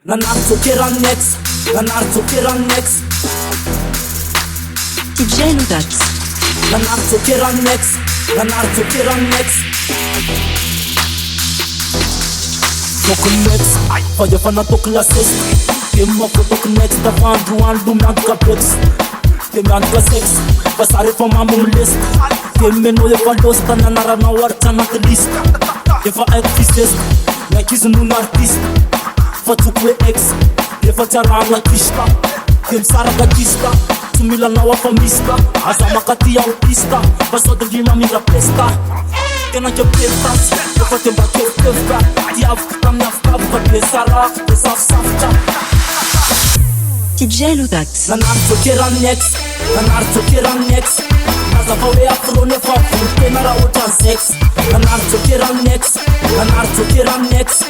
Nanarzokeran next, nanarzokeran next. DJ Ludax. Nanarzokeran next, nanarzokeran next. Tok next, fanya fana tok la sex. Kema ko tok next, davant douan lumad capex. Kema ka sex, pasare fa mamum list. Kema no le falos tananara na wartana list. Kefa exist, like is an artist. Fatukwe X, lefa tarana kishka. Kem saraka kishka, tumila na wafamista. Azama kati ya upista, basoda lima mira pesta. Kena ke pestas, lefa temba ke pesta. Diavka tam nafka, vade sara, besaf safta. DJ Ludax. Nanarzokeran next, nanarzokeran next. Nazavawe afrone fa fulte nara utan sex. Nanarzokeran next, nanarzokeran next.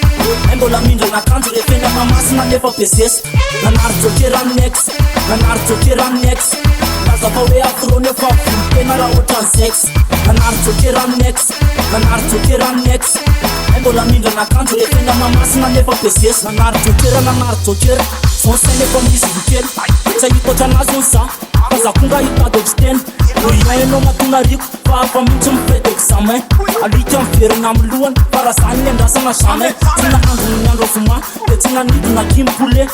Embola mindre na kanto refenda mamasi na nefa peses. Nanarzokeran next, nanarzokeran next. Nazavawe afrone fa fulte nara utan sex. Nanarzokeran next, nanarzokeran next. Embola mindre na kanto refenda mamasi na nefa peses. Nanarzokeran, nanarzokeran. Son sene from this weekend. Say you touch an azunsa. Cause I kunga you out of stand. You know matuna rik. Far from me some fed examen. I reach on fear and I'm luan. Para sani and that's on a shame. Tina handu nyando suma. Tina nidu na kimpule.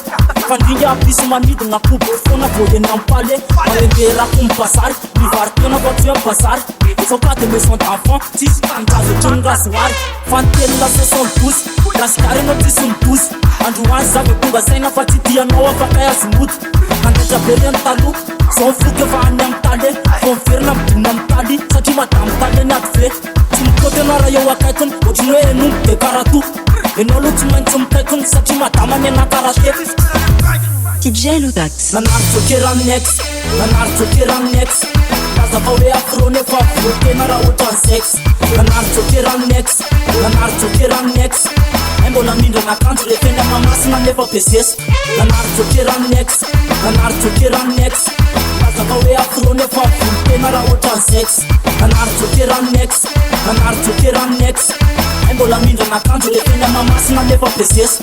Fandinya pisuma nidu na kubu. Fona boye nampale. Malembera kumpasar. Bivartona votua pasar. Faut pas te mettre son enfant. Si tu cantas de tunga soir. Fantella se son tous. Rascare no ti sun tous. Andu wanza kunga zaina fatitia no wafakaya smooth. Kandeja berian talu. Son fuke vanyam tale. Confirna mtunam tali. Satima tam tale natfe. Tumkote na rayo wakaiton. Ojinwe enum te karatu. Enolu tumentum tekun. Satima tamane na karate. DJ Ludax. Nanarzokeran next, nanarzokeran next. Nazavawe afrone fa fulte nara utan sex. Nanarzokeran next, nanarzokeran next. Embola mindre na kanto refenda mamasi na nefa peses. Nanarzokeran next, nanarzokeran next. Nazavawe afrone fa fulte nara utan sex. Nanarzokeran next, nanarzokeran next. Embola mindre na kanto refenda mamasi na nefa peses.